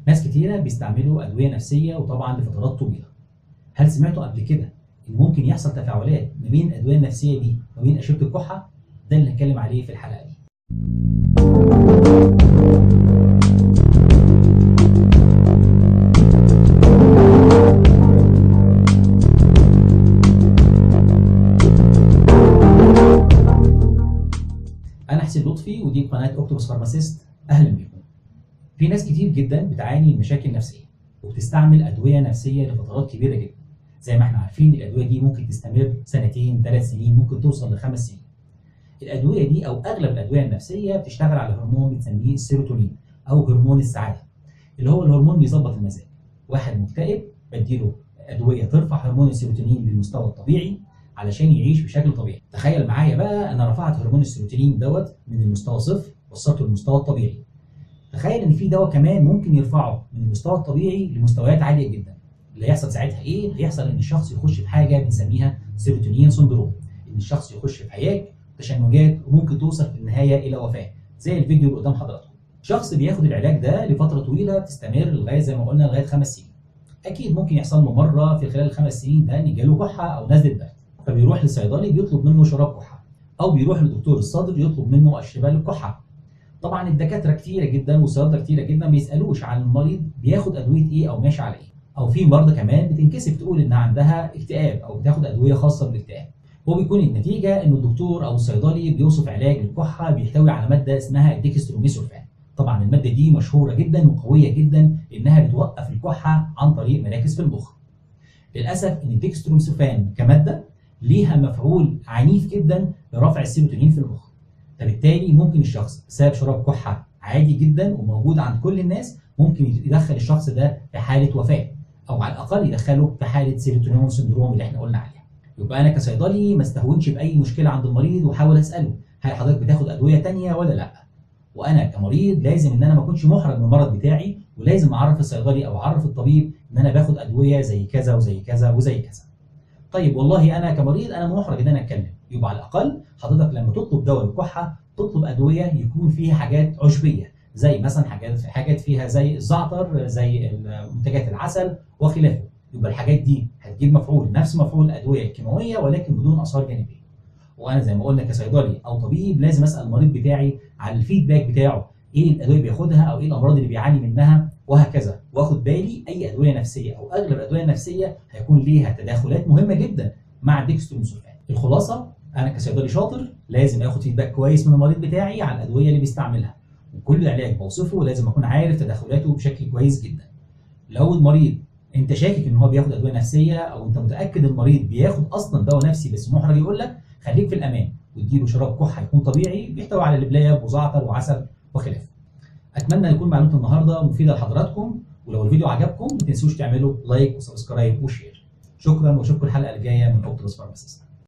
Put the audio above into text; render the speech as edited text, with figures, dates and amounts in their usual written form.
ناس كتيرة بيستعملوا أدوية نفسية وطبعا لفترات طويلة. هل سمعتوا قبل كده إن ممكن يحصل تفاعلات ما بين الأدوية النفسية دي وما بين أشعة الكحة؟ ده اللي هنتكلم عليه في الحلقة دي. أنا حسين لطفي ودي قناة أوكتوبس فارماسيست. أهلا بكم. في ناس كتير جدا بتعاني من مشاكل نفسية وبتستعمل أدوية نفسية لفترات كبيرة جدا. زي ما احنا عارفين الأدوية دي ممكن تستمر سنتين، 3 سنين، ممكن توصل ل5 سنين. الأدوية دي أو أغلب الأدوية النفسية بتشتغل على هرمون بنسميه السيروتونين أو هرمون السعادة، اللي هو الهرمون بيظبط المزاج. واحد مكتئب بديله أدوية ترفع هرمون السيروتونين للمستوى الطبيعي علشان يعيش بشكل طبيعي. تخيل معايا بقى أنا رفعت هرمون السيروتونين دوت من المستوى 0 وصلته للمستوى الطبيعي. تخيل إن في دواء كمان ممكن يرفعه من المستوى الطبيعي لمستويات عالية جدا. اللي هيحصل ساعتها إيه؟ اللي هيحصل إن الشخص يخش في حاجة بنسميها سيروتونين سندروم، إن الشخص يخش في هياج تشنجات وممكن توصل في النهاية إلى وفاة، زي الفيديو اللي قدام حضراتكم. شخص بياخد العلاج ده لفترة طويلة بتستمر لغاية زي ما قلنا لغاية 5 سنين. أكيد ممكن يحصل له مرة في خلال ال5 سنين ده إن جاله كحة أو نزلة برد، فبيروح للصيدلي بيطلب منه شراب كحة، أو بيروح لدكتور الصدر يطلب منه أشربة للكحة. طبعا الدكاترة كتيرة جدا والصيادلة كتيرة جدا ما بيسألوش عن المريض بياخد أدوية إيه أو ماشي على إيه. أو في مرضى كمان بتنكسف تقول إن عندها اكتئاب أو بتاخد أدوية خاصة بالاكتئاب. وبيكون النتيجة إن الدكتور أو الصيدلي بيوصف علاج للكحة بيحتوي على مادة اسمها الديكستروميثورفان. طبعا المادة دي مشهورة جدا وقوية جدا إنها بتوقف الكحة عن طريق مراكز في المخ. للأسف إن الديكستروميثورفان كمادة ليها مفعول عنيف جدا لرفع السيروتونين في المخ. فبالتالي ممكن الشخص بسبب شراب كحة عادي جدا وموجود عند كل الناس ممكن يدخل الشخص ده في حالة وفاة، أو على الأقل يدخله في حالة سيروتونين سندروم اللي احنا قلنا عليها. يبقى أنا كصيدلي ما استهونش بأي مشكلة عند المريض وحاول أسأله هل حضرتك بتاخد أدوية تانية ولا لأ؟ وأنا كمريض لازم إن أنا ما أكونش محرج من المرض بتاعي، ولازم أعرف الصيدلي أو أعرف الطبيب إن أنا باخد أدوية زي كذا وزي كذا وزي كذا. طيب والله أنا كمريض أنا محرج إن أنا أتكلم، يبقى على الأقل حضرتك لما تطلب دواء الكحة تطلب أدوية يكون فيها حاجات عشبية، زي مثلا حاجات فيها زي الزعتر، زي منتجات العسل وخلافه. يبقى الحاجات دي هتجيب مفعول نفس مفعول الأدوية الكيماوية ولكن بدون آثار جانبية. وأنا زي ما قلنا كصيدلي أو طبيب لازم أسأل المريض بتاعي على الفيدباك بتاعه، إيه الأدوية بياخدها أو إيه الأمراض اللي بيعاني منها وهكذا، وآخد بالي أي أدوية نفسية أو أغلب الأدوية النفسية هيكون ليها تداخلات مهمة جدا مع الديكستروميثورفان. الخلاصة أنا كصيدلي شاطر لازم آخد فيدباك كويس من المريض بتاعي على الأدوية اللي بيستعملها، وكل علاج بوصفه لازم أكون عارف تداخلاته بشكل كويس جدا. لو المريض انت شاكك ان هو بياخد ادويه نفسيه او انت متاكد المريض بياخد اصلا دواء نفسي بس محرج يقول لك، خليك في الامان واديله شراب كحه يكون طبيعي بيحتوي على لبلاب وزعتر وعسل وخلافه. اتمنى يكون معلومه النهارده مفيده لحضراتكم، ولو الفيديو عجبكم ما تنسوش تعملوا لايك وسبسكرايب وشير. شكرا واشوفكم الحلقه الجايه من اوكتوبس فارماسيست.